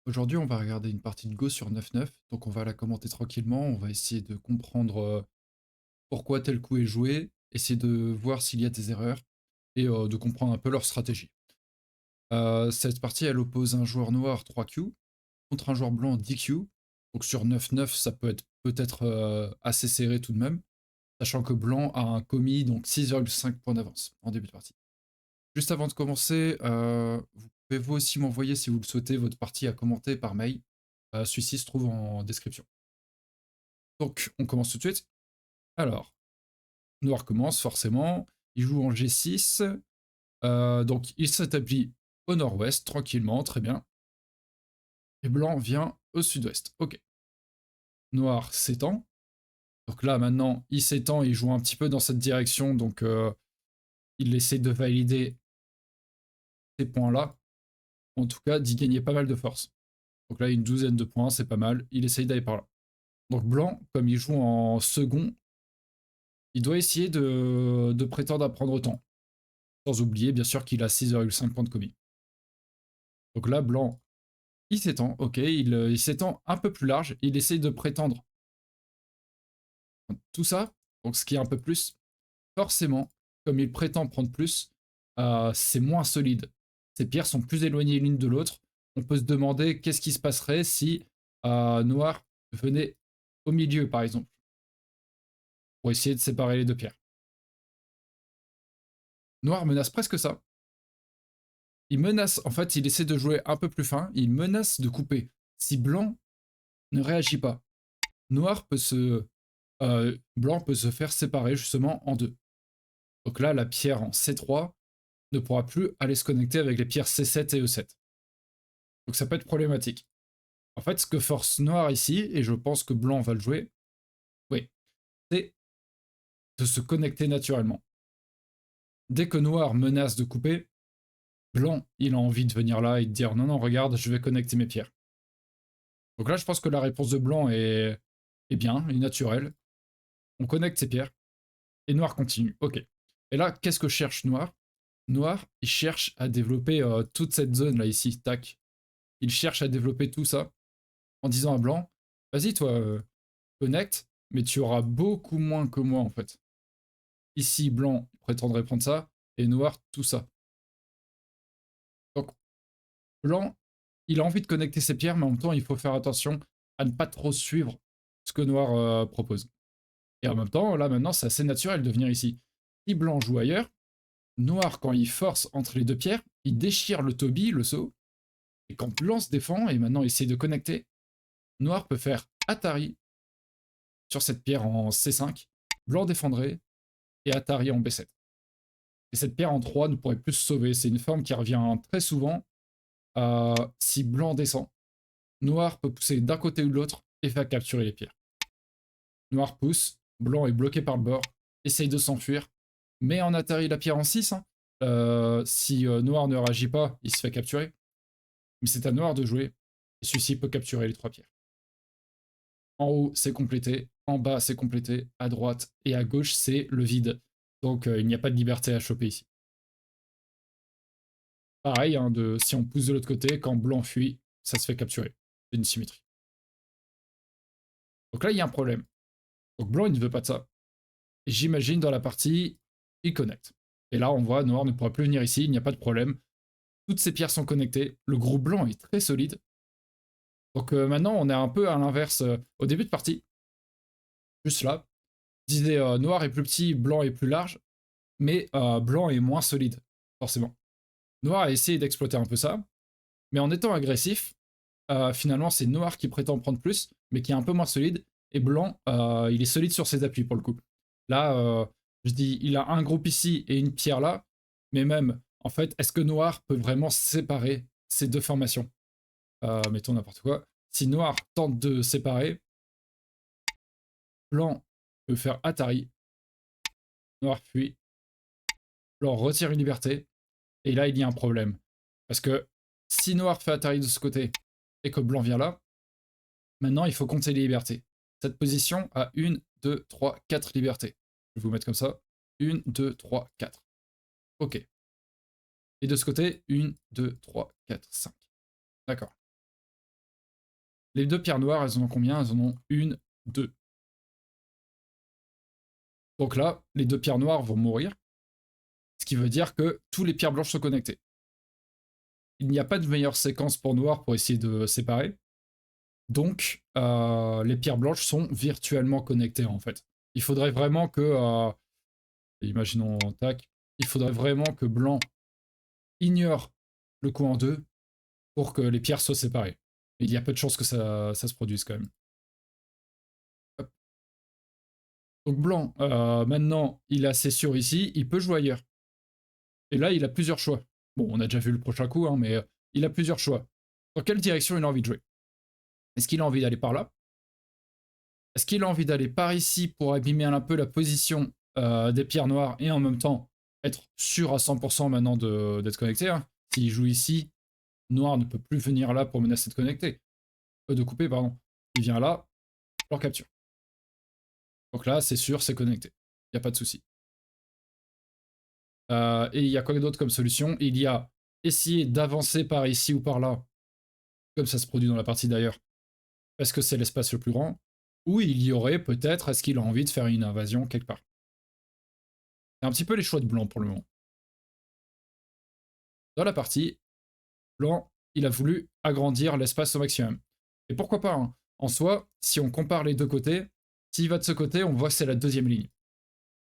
Aujourd'hui, on va regarder une partie de Go sur 9-9, donc on va la commenter tranquillement, on va essayer de comprendre pourquoi tel coup est joué, essayer de voir s'il y a des erreurs et de comprendre un peu leur stratégie. Cette partie, elle oppose un joueur noir 3Q contre un joueur blanc 10Q, donc sur 9-9, ça peut être peut-être assez serré tout de même, sachant que blanc a un commis, donc 6,5 points d'avance en début de partie. Juste avant de commencer, vous pouvez vous aussi m'envoyer, si vous le souhaitez, votre partie à commenter par mail. Celui-ci se trouve en description. Donc, on commence tout de suite. Alors, noir commence forcément. Il joue en G6. Donc, il s'établit au nord-ouest, tranquillement, très bien. Et blanc vient au sud-ouest. Ok. Noir s'étend. Donc là, maintenant, il s'étend, il joue un petit peu dans cette direction. Donc, il essaie de valider ces points-là. En tout cas, d'y gagner pas mal de force. Donc là, une douzaine de points, c'est pas mal. Il essaye d'aller par là. Donc blanc, comme il joue en second, il doit essayer de prétendre à prendre autant. Sans oublier, bien sûr, qu'il a 6,5 points de commis. Donc là, blanc, il s'étend, ok, il s'étend un peu plus large, il essaye de prétendre tout ça, donc ce qui est un peu plus, forcément, comme il prétend prendre plus, c'est moins solide. Ces pierres sont plus éloignées l'une de l'autre. On peut se demander qu'est-ce qui se passerait si noir venait au milieu, par exemple, pour essayer de séparer les deux pierres. Noir menace presque ça. Il menace, en fait, il essaie de jouer un peu plus fin, il menace de couper. Si blanc ne réagit pas, noir peut se, blanc peut se faire séparer justement en deux. Donc là, la pierre en C3 ne pourra plus aller se connecter avec les pierres C7 et E7. Donc ça peut être problématique. En fait, ce que force noir ici, et je pense que blanc va le jouer, oui, c'est de se connecter naturellement. Dès que noir menace de couper, blanc, il a envie de venir là et de dire non, non, regarde, je vais connecter mes pierres. Donc là, je pense que la réponse de blanc est bien, est naturelle. On connecte ses pierres et noir continue. Ok. Et là, qu'est-ce que cherche noir? Noir, il cherche à développer toute cette zone là ici, tac. Il cherche à développer tout ça en disant à blanc, vas-y toi, connecte, mais tu auras beaucoup moins que moi en fait. Ici, blanc prétendrait prendre ça, et noir, tout ça. Donc, blanc, il a envie de connecter ses pierres, mais en même temps, il faut faire attention à ne pas trop suivre ce que noir propose. Et en même temps, là maintenant, c'est assez naturel de venir ici. Si blanc joue ailleurs, noir, quand il force entre les deux pierres, il déchire le Toby, le saut, et quand blanc se défend, et maintenant essaie de connecter, noir peut faire Atari sur cette pierre en C5, blanc défendrait, et Atari en B7. Et cette pierre en 3 ne pourrait plus se sauver. C'est une forme qui revient très souvent. Si blanc descend, noir peut pousser d'un côté ou de l'autre et faire capturer les pierres. Noir pousse, blanc est bloqué par le bord, essaye de s'enfuir, mais en Atari la pierre en 6. Hein. Si noir ne réagit pas, il se fait capturer. Mais c'est à noir de jouer, et celui-ci peut capturer les trois pierres. En haut, c'est complété, en bas, c'est complété, à droite et à gauche, c'est le vide. Donc il n'y a pas de liberté à choper ici. Pareil, hein, si on pousse de l'autre côté, quand blanc fuit, ça se fait capturer. C'est une symétrie. Donc là, il y a un problème. Donc blanc, il ne veut pas de ça. Et j'imagine dans la partie, il connecte. Et là, on voit, noir ne pourra plus venir ici, il n'y a pas de problème. Toutes ces pierres sont connectées. Le groupe blanc est très solide. Donc maintenant, on est un peu à l'inverse au début de partie. Juste là. Je disais, noir est plus petit, blanc est plus large. Mais blanc est moins solide, forcément. Noir a essayé d'exploiter un peu ça. Mais en étant agressif, finalement, c'est noir qui prétend prendre plus, mais qui est un peu moins solide. Et blanc, il est solide sur ses appuis pour le coup. Là, je dis, il a un groupe ici et une pierre là. Mais même, en fait, est-ce que noir peut vraiment séparer ces deux formations? Mettons n'importe quoi. Si noir tente de séparer, blanc peut faire Atari. Noir fuit. Blanc retire une liberté. Et là, il y a un problème. Parce que si noir fait Atari de ce côté et que blanc vient là, maintenant, il faut compter les libertés. Cette position a 1, 2, 3, 4 libertés. Je vais vous mettre comme ça. 1, 2, 3, 4. Ok. Et de ce côté, 1, 2, 3, 4, 5. D'accord. Les deux pierres noires, elles en ont combien? Elles en ont une, deux. Donc là, les deux pierres noires vont mourir, ce qui veut dire que tous les pierres blanches sont connectées. Il n'y a pas de meilleure séquence pour noir pour essayer de séparer. Donc, les pierres blanches sont virtuellement connectées, en fait. Il faudrait vraiment que, imaginons, tac, il faudrait vraiment que blanc ignore le coup en deux pour que les pierres soient séparées. Mais il y a peu de chances que ça se produise quand même. Hop. Donc blanc, maintenant, il a ses sûr ici, il peut jouer ailleurs. Et là, il a plusieurs choix. Bon, on a déjà vu le prochain coup, hein, mais il a plusieurs choix. Dans quelle direction il a envie de jouer? Est-ce qu'il a envie d'aller par là? Est-ce qu'il a envie d'aller par ici pour abîmer un peu la position des pierres noires et en même temps être sûr à 100% maintenant d'être connecté, hein? S'il joue ici, noir ne peut plus venir là pour menacer de connecter. De couper, pardon. Il vient là, leur capture. Donc là, c'est sûr, c'est connecté. Il n'y a pas de souci. Et il y a quoi d'autre comme solution? Il y a essayer d'avancer par ici ou par là, comme ça se produit dans la partie d'ailleurs, parce que c'est l'espace le plus grand, ou il y aurait peut-être, est-ce qu'il a envie de faire une invasion quelque part? C'est un petit peu les choix de blanc pour le moment. Dans la partie, blanc, il a voulu agrandir l'espace au maximum. Et pourquoi pas, hein. En soi, si on compare les deux côtés, s'il va de ce côté, on voit que c'est la deuxième ligne.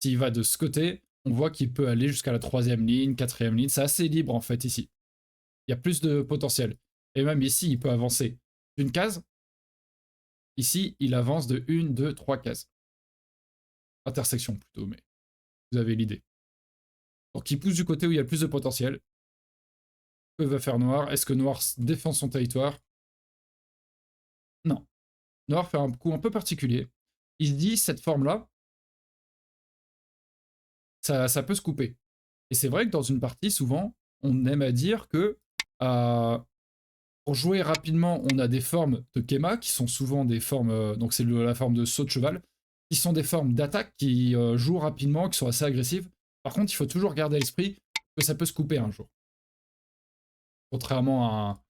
S'il va de ce côté, on voit qu'il peut aller jusqu'à la troisième ligne, quatrième ligne. C'est assez libre en fait ici. Il y a plus de potentiel. Et même ici, il peut avancer d'une case. Ici, il avance de une, deux, trois cases. Intersection plutôt, mais vous avez l'idée. Donc il pousse du côté où il y a le plus de potentiel. Que va faire Noir? Est-ce que Noir défend son territoire? Non. Noir fait un coup un peu particulier. Il se dit, cette forme-là, ça peut se couper. Et c'est vrai que dans une partie, souvent, on aime à dire que pour jouer rapidement, on a des formes de Kema, qui sont souvent des formes, donc c'est la forme de saut de cheval, qui sont des formes d'attaque qui jouent rapidement, qui sont assez agressives. Par contre, il faut toujours garder à l'esprit que ça peut se couper un jour. Contrairement à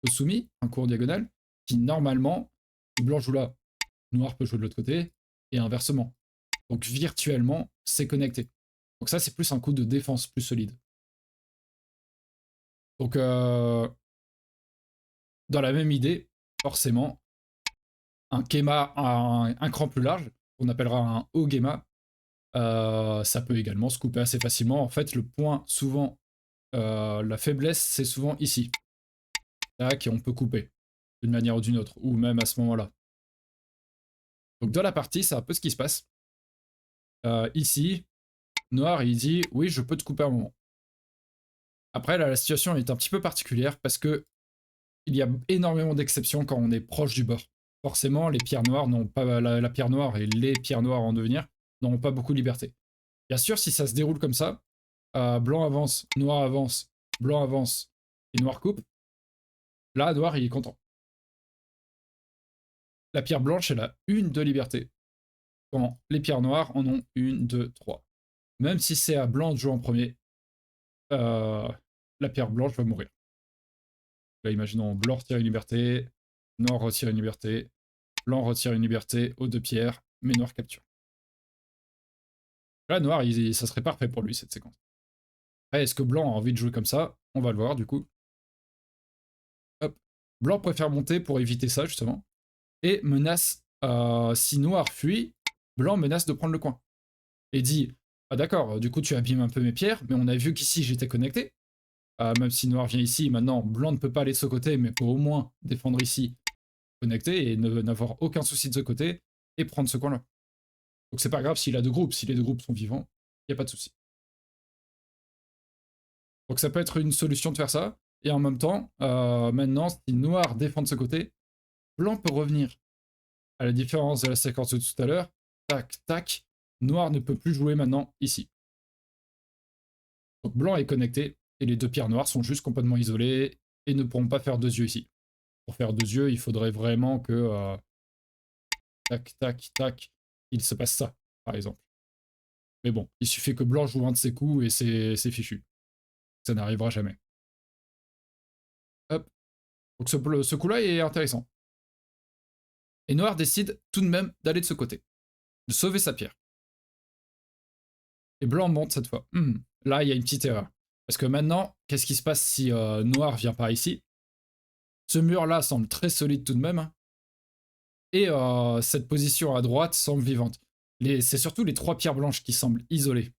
un soumis, un coup en diagonale, qui normalement, si blanc joue là, noir peut jouer de l'autre côté, et inversement. Donc virtuellement, c'est connecté. Donc ça, c'est plus un coup de défense plus solide. Donc dans la même idée, forcément, un Kema un cran plus large, qu'on appellera un haut Gema, ça peut également se couper assez facilement. En fait, le point, souvent, la faiblesse, c'est souvent ici. Tac, et on peut couper, d'une manière ou d'une autre, ou même à ce moment-là. Donc dans la partie, c'est un peu ce qui se passe. Ici, Noir, il dit, oui, je peux te couper un moment. Après, là, la situation est un petit peu particulière, parce que il y a énormément d'exceptions quand on est proche du bord. Forcément, les pierres noires n'ont pas la pierre noire et les pierres noires en devenir n'ont pas beaucoup de liberté. Bien sûr, si ça se déroule comme ça, blanc avance, blanc avance et noir coupe, là, noir, il est content. La pierre blanche, elle a une de liberté, quand les pierres noires en ont une, deux, trois. Même si c'est à blanc de jouer en premier, la pierre blanche va mourir. Là, imaginons blanc retire une liberté, noir retire une liberté, blanc retire une liberté aux deux pierres, mais noir capture. Là, noir, ça serait parfait pour lui, cette séquence. Après, est-ce que blanc a envie de jouer comme ça? On va le voir, du coup. Hop. Blanc préfère monter pour éviter ça, justement. Et menace, si noir fuit, blanc menace de prendre le coin. Et dit, ah d'accord, du coup tu abîmes un peu mes pierres, mais on a vu qu'ici j'étais connecté. Même si noir vient ici, maintenant blanc ne peut pas aller de ce côté, mais peut au moins défendre ici, connecté, et n'avoir aucun souci de ce côté, et prendre ce coin-là. Donc c'est pas grave s'il a deux groupes, si les deux groupes sont vivants, il n'y a pas de souci. Donc ça peut être une solution de faire ça, et en même temps, maintenant, si noir défend de ce côté, blanc peut revenir. À la différence de la séquence de tout à l'heure, tac, tac, noir ne peut plus jouer maintenant ici. Donc blanc est connecté, et les deux pierres noires sont juste complètement isolées, et ne pourront pas faire deux yeux ici. Pour faire deux yeux, il faudrait vraiment que, tac, tac, tac, il se passe ça, par exemple. Mais bon, il suffit que blanc joue un de ses coups, et c'est fichu. Ça n'arrivera jamais. Hop. Donc ce coup-là est intéressant. Et noir décide tout de même d'aller de ce côté, de sauver sa pierre. Et blanc monte cette fois. Là, il y a une petite erreur. Parce que maintenant, qu'est-ce qui se passe si noir vient par ici? Ce mur-là semble très solide tout de même. Et cette position à droite semble vivante. C'est surtout les 3 pierres blanches qui semblent isolées.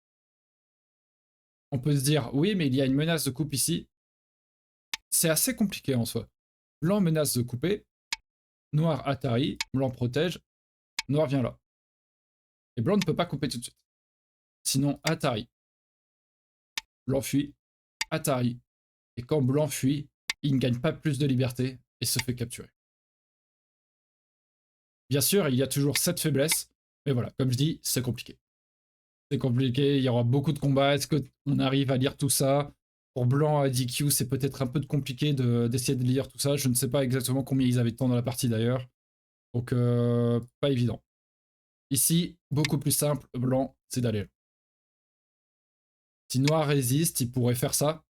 On peut se dire, oui, mais il y a une menace de coupe ici. C'est assez compliqué en soi. Blanc menace de couper. Noir atterrit. Blanc protège. Noir vient là. Et blanc ne peut pas couper tout de suite. Sinon, Atari. Blanc fuit. Atari. Et quand blanc fuit, il ne gagne pas plus de liberté et se fait capturer. Bien sûr, il y a toujours cette faiblesse. Mais voilà, comme je dis, c'est compliqué. C'est compliqué, il y aura beaucoup de combats. Est-ce qu'on arrive à lire tout ça? Pour blanc à DQ, c'est peut-être un peu compliqué d'essayer de lire tout ça. Je ne sais pas exactement combien ils avaient de temps dans la partie d'ailleurs. Donc, pas évident. Ici, beaucoup plus simple, blanc, c'est d'aller là. Si noir résiste, il pourrait faire ça.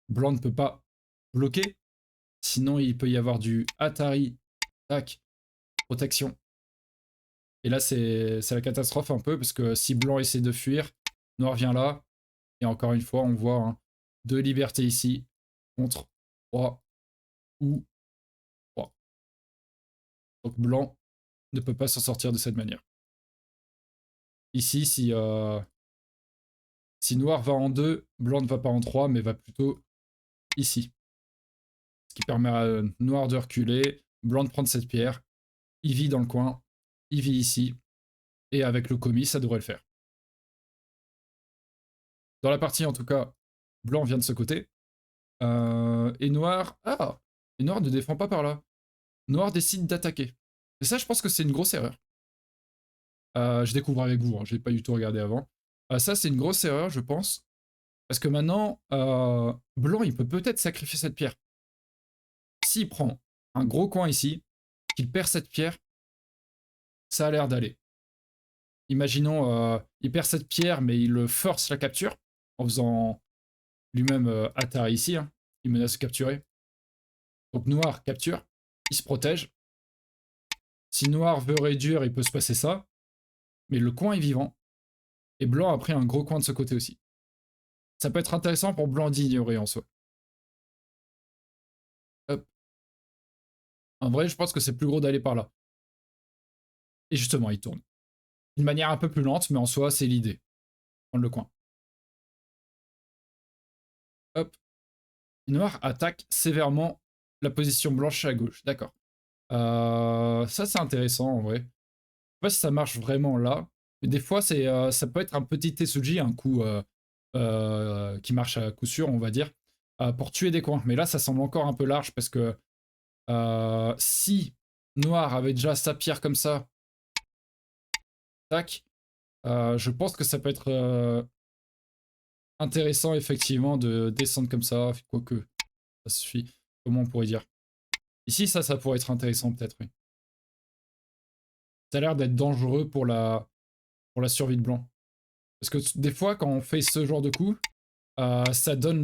Blanc ne peut pas bloquer. Sinon, il peut y avoir du Atari, tac, protection. Et là, c'est la catastrophe un peu, parce que si blanc essaie de fuir, noir vient là. Et encore une fois, on voit hein, 2 libertés ici contre 3 ou 3. Donc blanc ne peut pas s'en sortir de cette manière. Ici, si noir va en 2, blanc ne va pas en 3, mais va plutôt ici. Ce qui permet à noir de reculer, blanc de prendre cette pierre. Il vit dans le coin, il vit ici. Et avec le commis, ça devrait le faire. Dans la partie, en tout cas, blanc vient de ce côté. Et noir... Ah! Et noir ne défend pas par là. Noir décide d'attaquer. Et ça, je pense que c'est une grosse erreur. Je découvre avec vous, hein, j'ai pas du tout regardé avant. Ça, c'est une grosse erreur, je pense. Parce que maintenant, blanc, il peut peut-être sacrifier cette pierre. S'il prend un gros coin ici, qu'il perd cette pierre, ça a l'air d'aller. Imaginons, il perd cette pierre, mais il force la capture en faisant lui-même Atari ici. Hein. Il menace de capturer. Donc noir capture, il se protège. Si noir veut réduire, il peut se passer ça. Mais le coin est vivant. Et blanc a pris un gros coin de ce côté aussi. Ça peut être intéressant pour blanc d'ignorer en soi. Hop. En vrai, je pense que c'est plus gros d'aller par là. Et justement, il tourne. D'une manière un peu plus lente, mais en soi, c'est l'idée. Prendre le coin. Hop. Noir attaque sévèrement la position blanche à gauche. D'accord. Ça, c'est intéressant en vrai. Je sais pas si ça marche vraiment là. Mais des fois, ça peut être un petit Tetsuji, un coup qui marche à coup sûr, on va dire, pour tuer des coins. Mais là, ça semble encore un peu large parce que si Noir avait déjà sa pierre comme ça, tac, je pense que ça peut être intéressant effectivement de descendre comme ça, quoique ça suffit. Comment on pourrait dire? Ici, ça pourrait être intéressant peut-être, oui. Ça a l'air d'être dangereux pour la survie de blanc. Parce que des fois, quand on fait ce genre de coup, ça donne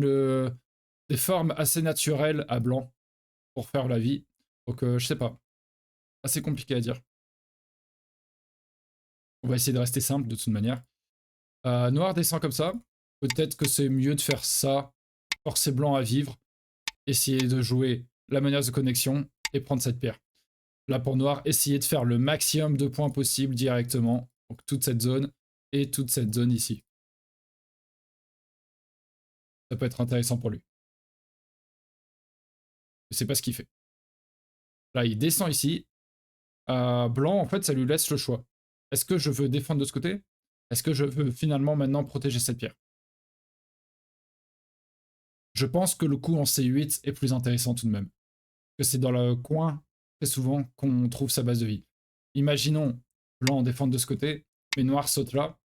des formes assez naturelles à blanc pour faire la vie. Donc, je sais pas. Assez compliqué à dire. On va essayer de rester simple de toute manière. Noir descend comme ça. Peut-être que c'est mieux de faire ça, forcer blanc à vivre, essayer de jouer la menace de connexion et prendre cette pierre. Là pour noir, essayer de faire le maximum de points possible directement. Donc toute cette zone et toute cette zone ici. Ça peut être intéressant pour lui. Je sais pas ce qu'il fait. Là, il descend ici. Blanc, en fait, ça lui laisse le choix. Est-ce que je veux défendre de ce côté? Est-ce que je veux finalement maintenant protéger cette pierre? Je pense que le coup en C8 est plus intéressant tout de même. Que c'est dans le coin, très souvent, qu'on trouve sa base de vie. Imaginons blanc défend de ce côté, mais noir saute là.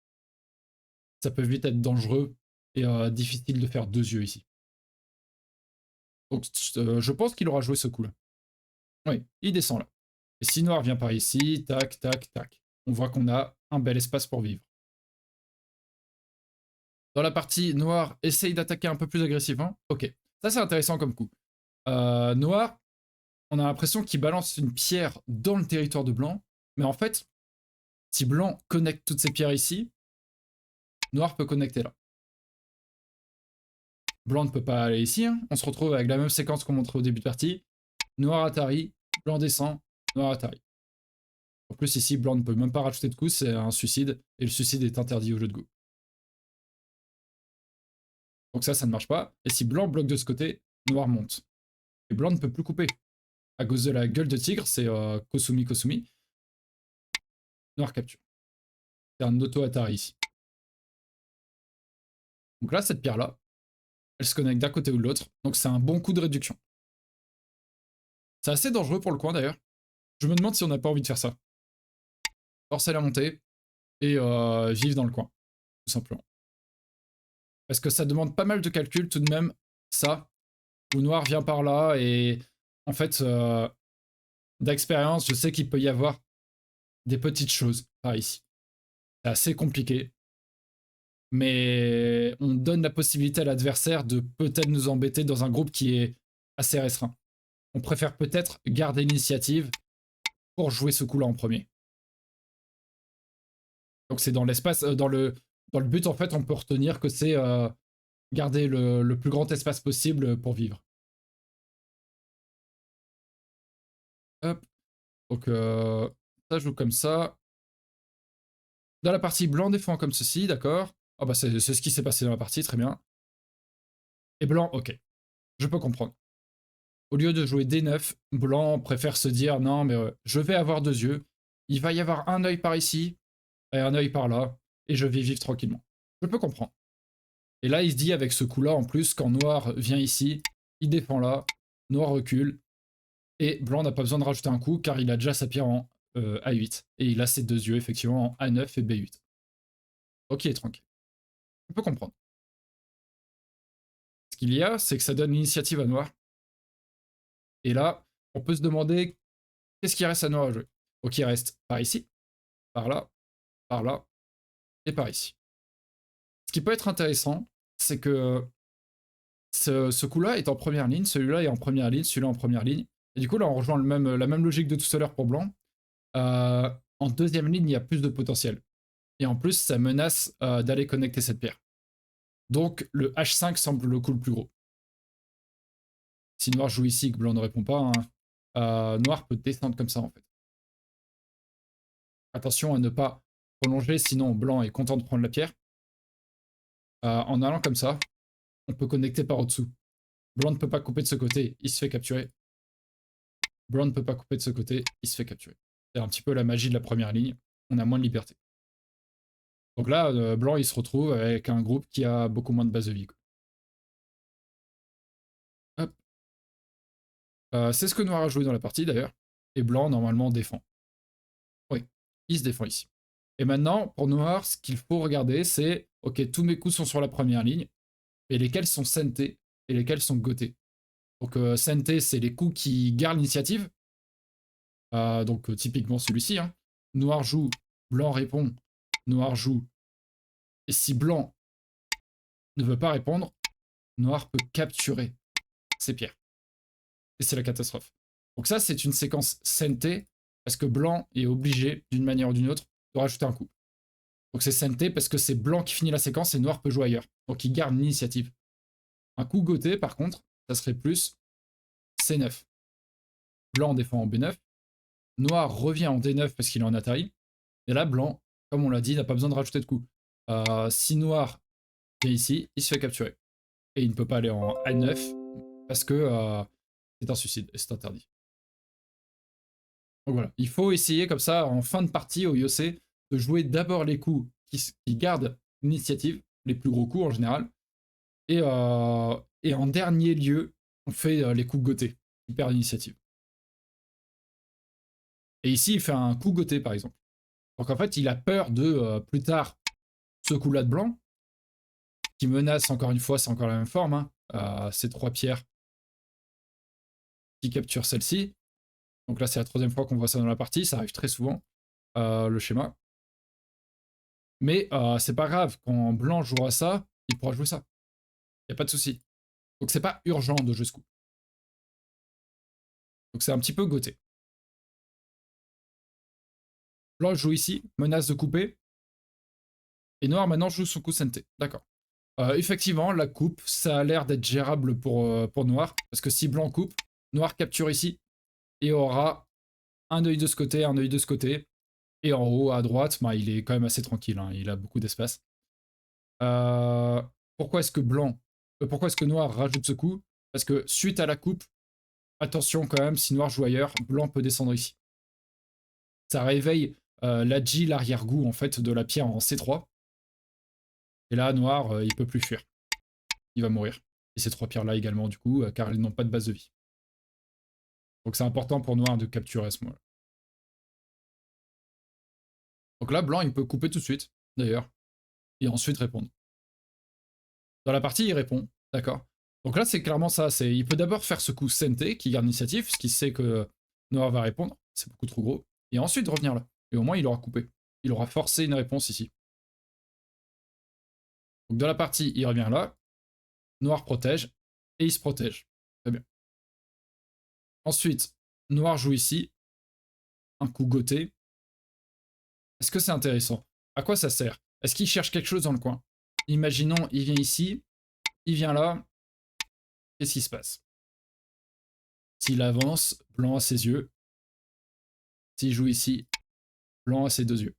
Ça peut vite être dangereux et difficile de faire 2 yeux ici. Donc je pense qu'il aura joué ce coup-là. Oui, il descend là. Et si noir vient par ici, tac, tac, tac. On voit qu'on a un bel espace pour vivre. Dans la partie noir, essaye d'attaquer un peu plus agressivement. Ok, ça c'est intéressant comme coup. Noir on a l'impression qu'il balance une pierre dans le territoire de blanc, mais en fait, si blanc connecte toutes ces pierres ici, noir peut connecter là. Blanc ne peut pas aller ici, hein. On se retrouve avec la même séquence qu'on montrait au début de partie. Noir Atari, blanc descend, noir Atari. En plus ici, blanc ne peut même pas rajouter de coups, c'est un suicide, et le suicide est interdit au jeu de Go. Donc ça ne marche pas, et si blanc bloque de ce côté, noir monte. Et blanc ne peut plus couper. À cause de la gueule de tigre, c'est Kosumi Kosumi. Noir capture. C'est un auto-Atari ici. Donc là, cette pierre-là, elle se connecte d'un côté ou de l'autre, donc c'est un bon coup de réduction. C'est assez dangereux pour le coin d'ailleurs. Je me demande si on n'a pas envie de faire ça. Forcer la montée et vivre dans le coin, tout simplement. Parce que ça demande pas mal de calculs tout de même, ça, où noir vient par là, et en fait, d'expérience, je sais qu'il peut y avoir des petites choses par ici. C'est assez compliqué, mais on donne la possibilité à l'adversaire de peut-être nous embêter dans un groupe qui est assez restreint. On préfère peut-être garder l'initiative pour jouer ce coup-là en premier. Donc c'est dans l'espace, dans le but en fait, on peut retenir que c'est garder le plus grand espace possible pour vivre. Hop. Donc ça joue comme ça. Dans la partie blanc défend comme ceci, d'accord. Ah bah c'est ce qui s'est passé dans la partie, très bien. Et blanc, ok. Je peux comprendre. Au lieu de jouer D9, blanc préfère se dire non mais je vais avoir deux yeux. Il va y avoir un œil par ici et un œil par là, et je vais vivre tranquillement. Je peux comprendre. Et là, il se dit avec ce coup-là, en plus, quand noir vient ici, il défend là, noir recule, et blanc n'a pas besoin de rajouter un coup, car il a déjà sa pierre en A8, et il a ses deux yeux, effectivement, en A9 et B8. Ok, tranquille. On peut comprendre. Ce qu'il y a, c'est que ça donne l'initiative à noir. Et là, on peut se demander, qu'est-ce qui reste à noir à jouer? Ok, il reste par ici, par là, et par ici. Ce qui peut être intéressant, c'est que ce coup-là est en première ligne, celui-là est en première ligne, celui-là en première ligne. Et du coup, là, on rejoint la même logique de tout à l'heure pour blanc. En deuxième ligne, il y a plus de potentiel. Et en plus, ça menace d'aller connecter cette pierre. Donc, le H5 semble le coup le plus gros. Si noir joue ici, que blanc ne répond pas, hein, noir peut descendre comme ça, en fait. Attention à ne pas prolonger, sinon blanc est content de prendre la pierre. En allant comme ça, on peut connecter par au-dessous. Blanc ne peut pas couper de ce côté, il se fait capturer. Blanc ne peut pas couper de ce côté, il se fait capturer. C'est un petit peu la magie de la première ligne, on a moins de liberté. Donc là, blanc, il se retrouve avec un groupe qui a beaucoup moins de base de vie. Hop. C'est ce que noir a joué dans la partie d'ailleurs. Et blanc, normalement, défend. Oui, il se défend ici. Et maintenant, pour noir, ce qu'il faut regarder, c'est, ok, tous mes coups sont sur la première ligne, et lesquels sont sentés et lesquels sont gotés. Donc sentés, c'est les coups qui gardent l'initiative. Donc typiquement celui-ci. Hein. Noir joue, blanc répond, noir joue. Et si blanc ne veut pas répondre, noir peut capturer ses pierres. Et c'est la catastrophe. Donc ça, c'est une séquence senté, parce que blanc est obligé, d'une manière ou d'une autre, de rajouter un coup. Donc c'est senté parce que c'est blanc qui finit la séquence et noir peut jouer ailleurs. Donc il garde l'initiative. Un coup goté, par contre, ça serait plus C9. Blanc défend en B9. Noir revient en D9 parce qu'il est en Atari. Et là, blanc, comme on l'a dit, n'a pas besoin de rajouter de coups. Si noir vient ici, il se fait capturer. Et il ne peut pas aller en A9 parce que c'est un suicide et c'est interdit. Donc voilà, il faut essayer comme ça, en fin de partie au IOC, de jouer d'abord les coups qui gardent l'initiative, les plus gros coups en général, et en dernier lieu, on fait les coups gotés, qui perdent l'initiative. Et ici, il fait un coup goté, par exemple. Donc en fait, il a peur de, plus tard, ce coup-là de blanc, qui menace, encore une fois, c'est encore la même forme, hein, ces trois pierres qui capturent celle-ci. Donc là, c'est la troisième fois qu'on voit ça dans la partie, ça arrive très souvent, le schéma. Mais c'est pas grave, quand blanc jouera ça, il pourra jouer ça. Il n'y a pas de souci. Donc c'est pas urgent de jouer ce coup. Donc c'est un petit peu goté. Blanc joue ici, menace de couper. Et noir maintenant joue son coup Sente. D'accord. Effectivement, la coupe, ça a l'air d'être gérable pour noir. Parce que si blanc coupe, noir capture ici. Et aura un œil de ce côté, un œil de ce côté. Et en haut, à droite, bah, il est quand même assez tranquille. Hein, il a beaucoup d'espace. Euh, pourquoi est-ce que pourquoi est-ce que noir rajoute ce coup? Parce que suite à la coupe, attention quand même, si noir joue ailleurs, blanc peut descendre ici. Ça réveille l'adji, l'arrière-goût en fait de la pierre en C3. Et là, noir, il peut plus fuir. Il va mourir. Et ces 3 pierres-là également, du coup, car elles n'ont pas de base de vie. Donc c'est important pour noir de capturer à ce moment-là. Donc là, blanc, il peut couper tout de suite, d'ailleurs, et ensuite répondre. Dans la partie, il répond, d'accord. Donc là, c'est clairement ça. Il peut d'abord faire ce coup Sente, qui garde l'initiative, ce qui sait que noir va répondre. C'est beaucoup trop gros. Et ensuite revenir là. Et au moins, il aura coupé. Il aura forcé une réponse ici. Donc dans la partie, il revient là. Noir protège. Et il se protège. Très bien. Ensuite, noir joue ici. Un coup goté. Est-ce que c'est intéressant? À quoi ça sert? Est-ce qu'il cherche quelque chose dans le coin? Imaginons, il vient ici. Il vient là. Qu'est-ce qui se passe? S'il avance, blanc a ses yeux. S'il joue ici, blanc a ses 2 yeux.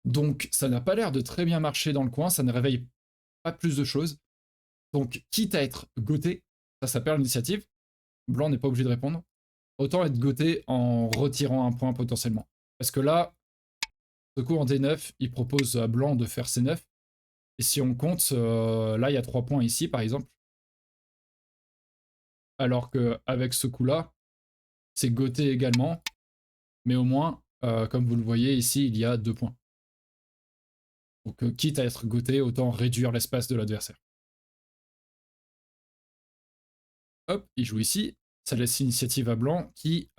Donc ça n'a pas l'air de très bien marcher dans le coin, ça ne réveille pas plus de choses. Donc quitte à être goté, ça perd l'initiative. Blanc n'est pas obligé de répondre. Autant être goté en retirant un point potentiellement. Parce que là, ce coup en D9, il propose à blanc de faire C9. Et si on compte, là il y a 3 points ici par exemple. Alors qu'avec ce coup-là, c'est goté également. Mais au moins, comme vous le voyez ici, il y a 2 points. Donc quitte à être goté, autant réduire l'espace de l'adversaire. Hop, il joue ici. Ça laisse l'initiative à blanc qui...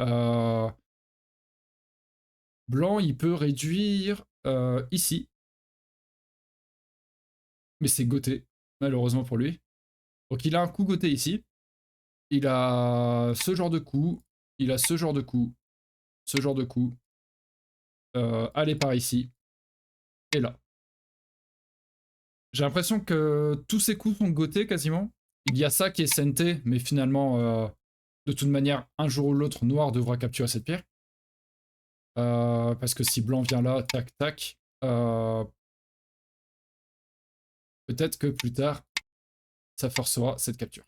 blanc, il peut réduire ici. Mais c'est goté, malheureusement pour lui. Donc il a un coup goté ici. Il a ce genre de coup. Il a ce genre de coup. Ce genre de coup. Aller par ici. Et là. J'ai l'impression que tous ces coups sont gotés quasiment. Il y a ça qui est Sente, mais finalement, de toute manière, un jour ou l'autre, noir devra capturer cette pierre. Parce que si blanc vient là, tac, tac, peut-être que plus tard, ça forcera cette capture.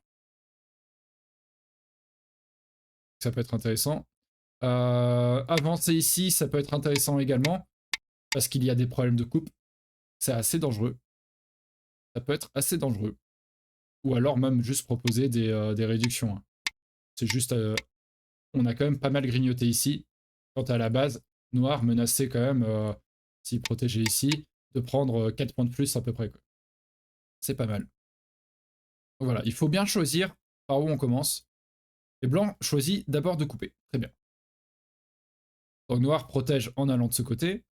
Ça peut être intéressant. Avancer ici, ça peut être intéressant également, parce qu'il y a des problèmes de coupe. C'est assez dangereux. Ça peut être assez dangereux. Ou alors même juste proposer des réductions. Hein. C'est juste... on a quand même pas mal grignoté ici. Quant à la base, noir menaçait quand même, s'il protégeait ici, de prendre 4 points de plus à peu près. C'est pas mal. Donc voilà, il faut bien choisir par où on commence. Et blanc choisit d'abord de couper. Très bien. Donc noir protège en allant de ce côté.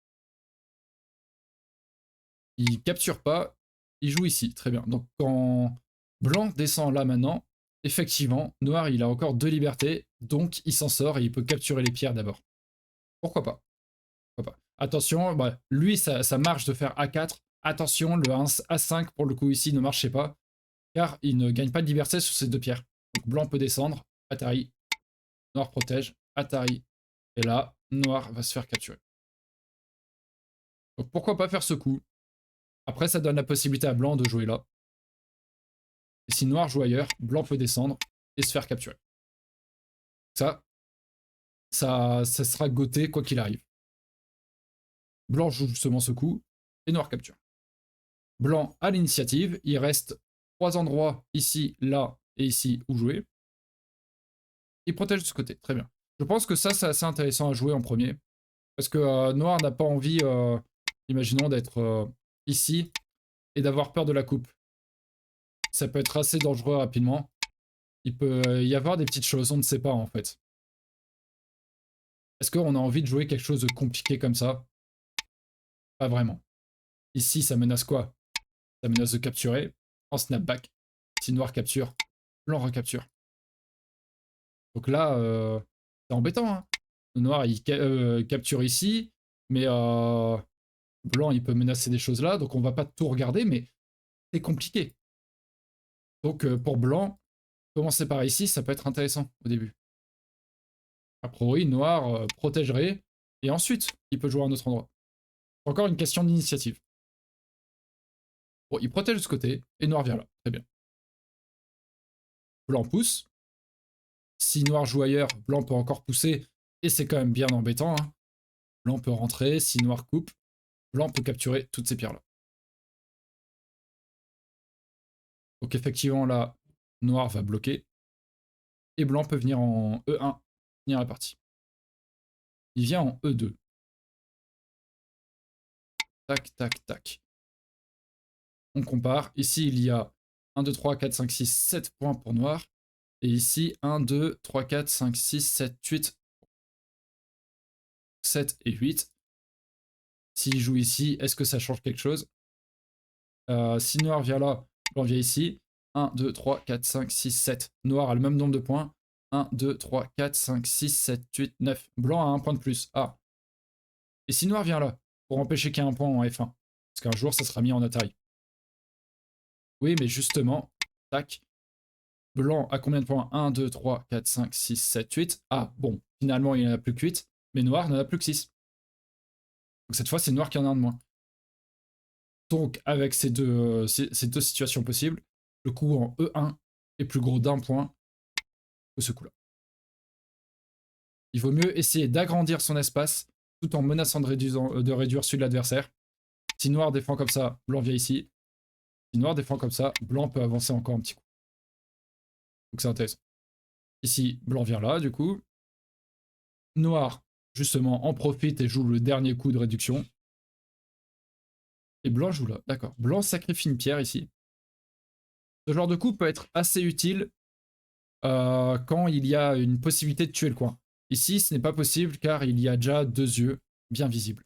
Il capture pas. Il joue ici. Très bien. Donc quand blanc descend là maintenant, effectivement, noir il a encore 2 libertés. Donc il s'en sort et il peut capturer les pierres d'abord. Pourquoi pas? Pourquoi pas? Attention, bah, lui ça marche de faire A4. Attention, le A5 pour le coup ici ne marchait pas. Car il ne gagne pas de liberté sur ces 2 pierres. Donc blanc peut descendre. Atari. Noir protège. Atari. Et là, noir va se faire capturer. Donc pourquoi pas faire ce coup? Après, ça donne la possibilité à blanc de jouer là. Et si noir joue ailleurs, blanc peut descendre et se faire capturer. Ça sera goté quoi qu'il arrive. Blanc joue justement ce coup et noir capture. Blanc a l'initiative, il reste 3 endroits ici, là et ici où jouer. Il protège de ce côté, très bien. Je pense que ça, c'est assez intéressant à jouer en premier. Parce que noir n'a pas envie, imaginons, d'être ici et d'avoir peur de la coupe. Ça peut être assez dangereux rapidement. Il peut y avoir des petites choses, on ne sait pas en fait. Est-ce qu'on a envie de jouer quelque chose de compliqué comme ça? Pas vraiment. Ici, ça menace quoi? Ça menace de capturer en snapback. Si noir capture, blanc recapture. Donc là, c'est embêtant, hein. Le noir, il capture ici, mais blanc, il peut menacer des choses là, donc on va pas tout regarder, mais c'est compliqué. Donc pour blanc, commencer par ici, ça peut être intéressant au début. A priori, noir protégerait, et ensuite, il peut jouer à un autre endroit. C'est encore une question d'initiative. Bon, il protège de ce côté, et noir vient là. Très bien. Blanc pousse. Si noir joue ailleurs, blanc peut encore pousser, et c'est quand même bien embêtant, hein. Blanc peut rentrer, si noir coupe, blanc peut capturer toutes ces pierres-là. Donc effectivement, là, noir va bloquer, et blanc peut venir en E1, finir la partie. Il vient en E2. Tac, tac, tac. On compare. Ici, il y a 1, 2, 3, 4, 5, 6, 7 points pour noir. Et ici, 1, 2, 3, 4, 5, 6, 7, 8. 7 et 8. S'il joue ici, est-ce que ça change quelque chose? Si noir vient là, blanc vient ici. 1, 2, 3, 4, 5, 6, 7. Noir a le même nombre de points. 1, 2, 3, 4, 5, 6, 7, 8, 9. Blanc a un point de plus. Ah. Et si noir vient là, pour empêcher qu'il y ait un point en F1, parce qu'un jour, ça sera mis en Atari. Oui, mais justement, tac. Blanc a combien de points? 1, 2, 3, 4, 5, 6, 7, 8. Ah, bon, finalement, il n'en a plus que 8. Mais noir n'en a plus que 6. Donc cette fois, c'est noir qui en a un de moins. Donc, avec ces deux situations possibles, le coup en E1 est plus gros d'un point que ce coup-là. Il vaut mieux essayer d'agrandir son espace tout en menaçant de réduire celui de l'adversaire. Si noir défend comme ça, blanc vient ici. Si noir défend comme ça, blanc peut avancer encore un petit coup. Donc c'est intéressant. Ici, blanc vient là, du coup. Noir, justement, en profite et joue le dernier coup de réduction. Et blanc joue là, d'accord. Blanc sacrifie une pierre ici. Ce genre de coup peut être assez utile quand il y a une possibilité de tuer le coin. Ici, ce n'est pas possible car il y a déjà deux yeux bien visibles.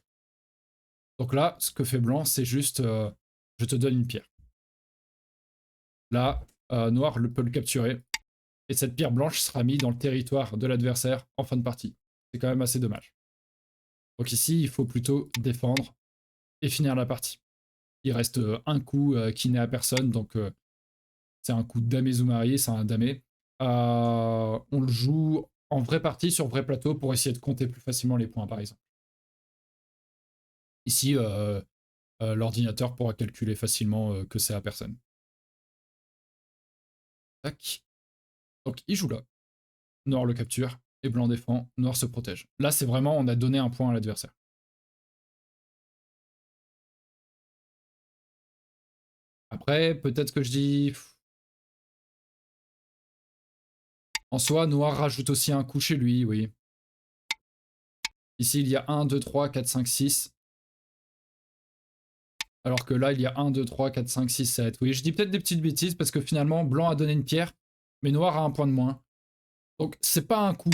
Donc là, ce que fait blanc, c'est juste je te donne une pierre. Là, noir peut le capturer. Et cette pierre blanche sera mise dans le territoire de l'adversaire en fin de partie. C'est quand même assez dommage. Donc ici, il faut plutôt défendre et finir la partie. Il reste un coup qui n'est à personne, donc c'est un coup de damé Zoumari, c'est un damé. On le joue en vraie partie sur vrai plateau pour essayer de compter plus facilement les points, par exemple. Ici, l'ordinateur pourra calculer facilement que c'est à personne. Tac. Donc il joue là. Noir le capture et blanc défend. Noir se protège. Là, c'est vraiment, on a donné un point à l'adversaire. Après, peut-être que je dis... En soi, noir rajoute aussi un coup chez lui, oui. Ici, il y a 1, 2, 3, 4, 5, 6. Alors que là, il y a 1, 2, 3, 4, 5, 6, 7. Oui, je dis peut-être des petites bêtises parce que finalement, blanc a donné une pierre, mais noir a un point de moins. Donc, c'est pas un coup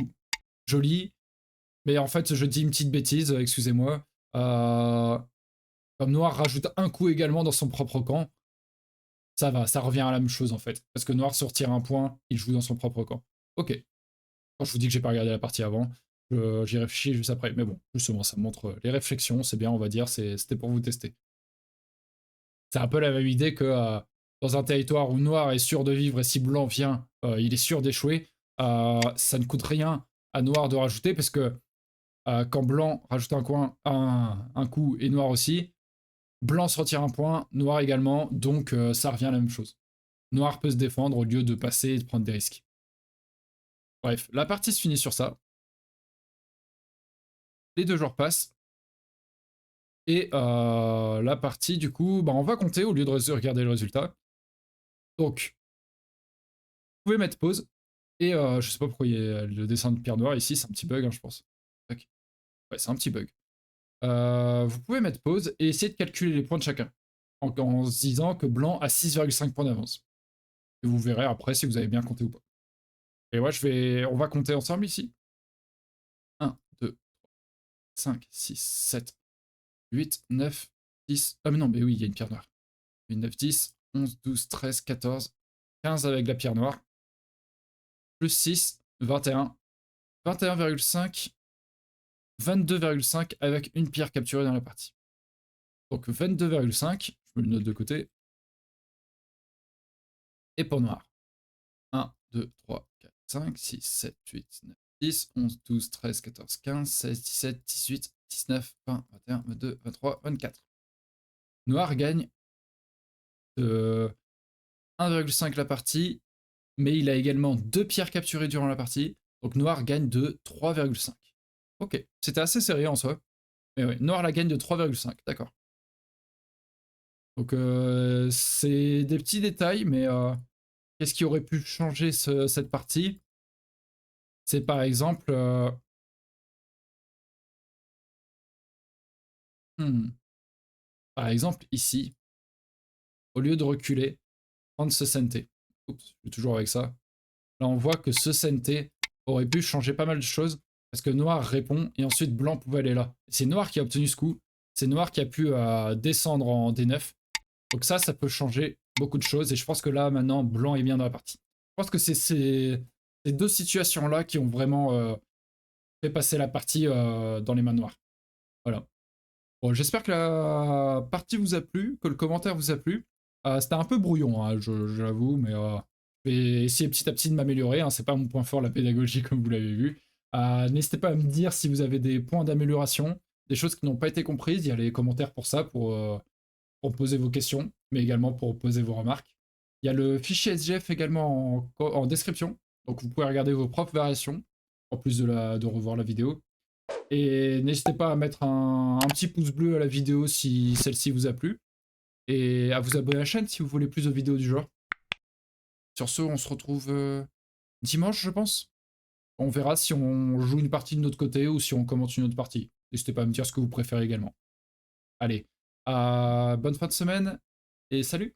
joli, mais en fait, je dis une petite bêtise, excusez-moi. Comme noir rajoute un coup également dans son propre camp, ça va, ça revient à la même chose en fait. Parce que noir se retire un point, il joue dans son propre camp. Ok. Quand je vous dis que j'ai pas regardé la partie avant, j'y réfléchis juste après. Mais bon, justement, ça montre les réflexions, c'est bien, on va dire, c'était pour vous tester. C'est un peu la même idée que dans un territoire où noir est sûr de vivre et si blanc vient, il est sûr d'échouer, ça ne coûte rien à noir de rajouter parce que quand blanc rajoute un coin, un coup et noir aussi, blanc se retire un point, noir également, donc ça revient à la même chose. Noir peut se défendre au lieu de passer et de prendre des risques. Bref, la partie se finit sur ça. Les deux joueurs passent. Et la partie, du coup, bah, on va compter au lieu de regarder le résultat. Donc, vous pouvez mettre pause. Et je sais pas pourquoi il y a le dessin de pierre noire ici, c'est un petit bug, hein, je pense. Tac. Ouais, c'est un petit bug. Vous pouvez mettre pause et essayer de calculer les points de chacun. En se disant que blanc a 6,5 points d'avance. Et vous verrez après si vous avez bien compté ou pas. Et ouais, on va compter ensemble ici. 1, 2, 5, 6, 7, 8, 9, 10. Ah mais non, mais oui, il y a une pierre noire. 8, 9, 10, 11, 12, 13, 14, 15 avec la pierre noire. Plus 6, 21, 21,5, 22,5 avec une pierre capturée dans la partie. Donc 22,5, je me le note de côté. Et pour noir. 1, 2, 3, 4, 5, 6, 7, 8, 9, 10, 11, 12, 13, 14, 15, 16, 17, 18, 19, 20, 21, 22, 23, 24. Noir gagne de 1,5 la partie, mais il a également 2 pierres capturées durant la partie, donc Noir gagne de 3,5. Ok, c'était assez serré en soi, mais ouais, Noir la gagne de 3,5, d'accord. Donc c'est des petits détails, mais qu'est-ce qui aurait pu changer cette partie? C'est par exemple... hmm, par exemple ici, au lieu de reculer, prendre ce Sente. Oups, je suis toujours avec ça. Là, on voit que ce Sente aurait pu changer pas mal de choses, parce que Noir répond, et ensuite Blanc pouvait aller là. C'est Noir qui a obtenu ce coup, c'est Noir qui a pu descendre en D9. Donc ça peut changer beaucoup de choses, et je pense que là, maintenant, Blanc est bien dans la partie. Je pense que c'est ces deux situations-là qui ont vraiment fait passer la partie dans les mains noires. Voilà. Bon, j'espère que la partie vous a plu, que le commentaire vous a plu. C'était un peu brouillon, hein, je l'avoue, mais je vais essayer petit à petit de m'améliorer. Hein, c'est pas mon point fort, la pédagogie, comme vous l'avez vu. N'hésitez pas à me dire si vous avez des points d'amélioration, des choses qui n'ont pas été comprises. Il y a les commentaires pour ça, pour poser vos questions, mais également pour poser vos remarques. Il y a le fichier SGF également en description, donc vous pouvez regarder vos propres variations, en plus de revoir la vidéo. Et n'hésitez pas à mettre un petit pouce bleu à la vidéo si celle-ci vous a plu, et à vous abonner à la chaîne si vous voulez plus de vidéos du genre. Sur ce, on se retrouve dimanche, je pense. On verra si on joue une partie de notre côté ou si on commente une autre partie. N'hésitez pas à me dire ce que vous préférez également. Allez, bonne fin de semaine et salut!